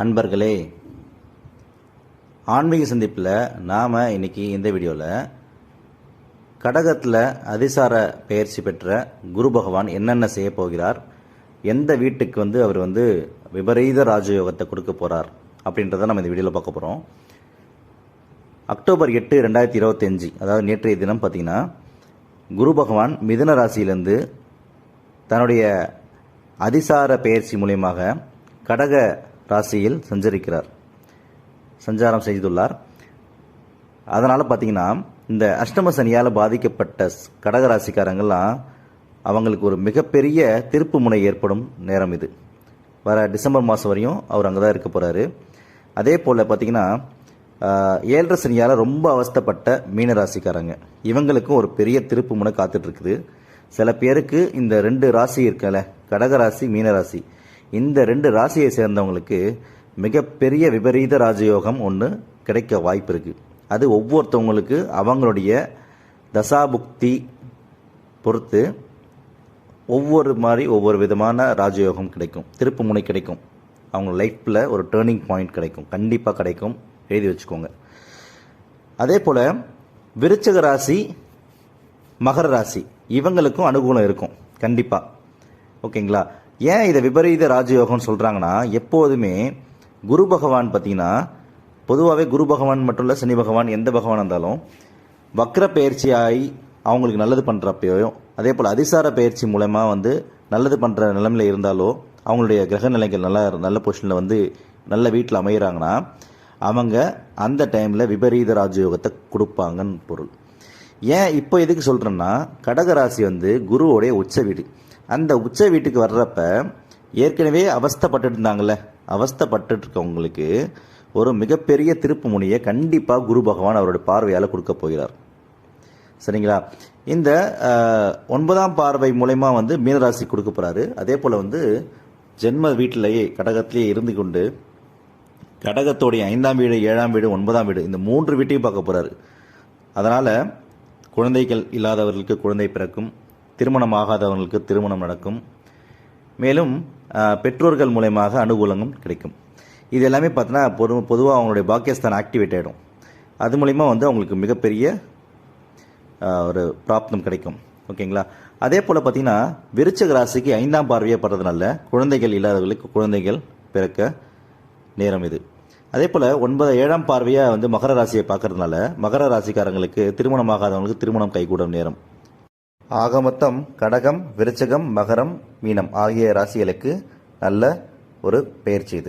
அன்பர்களே, ஆன்மீக சந்திப்பில் நாம் இன்னைக்கு இந்த வீடியோவில் கடகத்தில் அதிசார பெயர்ச்சி பெற்ற குரு பகவான் என்னென்ன செய்ய போகிறார், எந்த வீட்டுக்கு அவர் விபரீத ராஜயோகத்தை கொடுக்க போகிறார் அப்படின்றத நம்ம இந்த வீடியோவில் பார்க்க போகிறோம். அக்டோபர் 8, 2025, அதாவது நேற்றைய தினம் பார்த்திங்கன்னா, குரு பகவான் மிதுன ராசியிலிருந்து தன்னுடைய அதிசார பெயர்ச்சி மூலியமாக கடக ராசியில் சஞ்சாரம் செய்துள்ளார். அதனால் பார்த்திங்கன்னா, இந்த அஷ்டம சனியால் பாதிக்கப்பட்ட கடகராசிக்காரங்கள்லாம் அவங்களுக்கு ஒரு மிகப்பெரிய திருப்பு முனை ஏற்படும் நேரம் இது. வர டிசம்பர் மாதம் வரையும் அவர் அங்கே தான் இருக்க போகிறாரு. அதே போல் பார்த்திங்கன்னா, 7.5 சனியால் ரொம்ப அவஸ்தைப்பட்ட மீனராசிக்காரங்க இவங்களுக்கும் ஒரு பெரிய திருப்பு முனை காத்துட்ருக்குது. சில பேருக்கு இந்த 2 ராசி இருக்கல, கடகராசி மீனராசி, இந்த 2 ராசியை சேர்ந்தவங்களுக்கு மிகப்பெரிய விபரீத ராஜயோகம் ஒன்று கிடைக்க வாய்ப்பு இருக்குது. அது ஒவ்வொருத்தவங்களுக்கு அவங்களுடைய தசாபுக்தி பொறுத்து ஒவ்வொரு விதமான ராஜயோகம் கிடைக்கும், திருப்பு முனை கிடைக்கும். அவங்க லைஃப்பில் ஒரு டேர்னிங் பாயிண்ட் கிடைக்கும், கண்டிப்பாக கிடைக்கும், எழுதி வச்சுக்கோங்க. அதே போல் விருச்சிக ராசி, மகர ராசி இவங்களுக்கும் அனுகூலம் இருக்கும் கண்டிப்பாக. ஓகேங்களா? ஏன் இதை விபரீத ராஜயோகம்னு சொல்கிறாங்கன்னா, எப்போதுமே குரு பகவான் பார்த்திங்கன்னா, பொதுவாகவே குரு பகவான் மட்டும் இல்லை, சனி பகவான் எந்த பகவான் இருந்தாலும் வக்ர பயிற்சியாகி அவங்களுக்கு நல்லது பண்ணுறப்பையோ, அதே போல் அதிசார பயிற்சி மூலமாக நல்லது பண்ணுற நிலைமையில் இருந்தாலோ, அவங்களுடைய கிரக நிலைகள் நல்ல பொசிஷனில் நல்ல வீட்டில் அமைகிறாங்கன்னா, அவங்க அந்த டைமில் விபரீத ராஜயோகத்தை கொடுப்பாங்கன்னு பொருள். ஏன் இப்போ எதுக்கு சொல்கிறேன்னா, கடகராசி குருவோடைய உச்ச வீடு. அந்த உச்ச வீட்டுக்கு வர்றப்ப ஏற்கனவே அவஸ்தைப்பட்டு இருந்தாங்கல்ல, அவஸ்தைப்பட்டு இருக்கவங்களுக்கு ஒரு மிகப்பெரிய திருப்பு முனையை கண்டிப்பாக குரு பகவான் அவருடைய பார்வையால் கொடுக்க போகிறார். சரிங்களா? இந்த 9ஆம் பார்வை மூலயமா மீனராசி கொடுக்க போகிறாரு. அதே போல் ஜென்ம வீட்டிலேயே கடகத்திலேயே இருந்து கொண்டு கடகத்தோடைய 5ஆம் வீடு, 7ஆம் வீடு, 9ஆம் வீடு, இந்த 3 வீட்டையும் பார்க்க போகிறாரு. அதனால் குழந்தைகள் இல்லாதவர்களுக்கு குழந்தை பிறக்கும், திருமணம் ஆகாதவர்களுக்கு திருமணம் நடக்கும், மேலும் பெற்றோர்கள் மூலமாக அனுகூலங்களும் கிடைக்கும். இது எல்லாமே பார்த்தோன்னா பொதுவாக அவங்களுடைய பாக்கியஸ்தான் ஆக்டிவேட் ஆகிடும். அது மூலிமா அவங்களுக்கு மிகப்பெரிய ஒரு பிராப்தம் கிடைக்கும். ஓகேங்களா? அதே போல் பார்த்திங்கன்னா, விருச்சிக ராசிக்கு 5ஆம் பார்வையை படுறதுனால குழந்தைகள் இல்லாதவர்களுக்கு குழந்தைகள் பிறக்க நேரம் இது. அதே போல் 7ஆம் பார்வையாக மகர ராசியை பார்க்கறதுனால மகர ராசிக்காரங்களுக்கு திருமணமாகாதவங்களுக்கு திருமணம் கைகூடும் நேரம். ஆக மொத்தம் கடகம், விருச்சகம், மகரம், மீனம் ஆகிய ராசிகளுக்கு நல்ல ஒரு பெயர்ச்சி இது.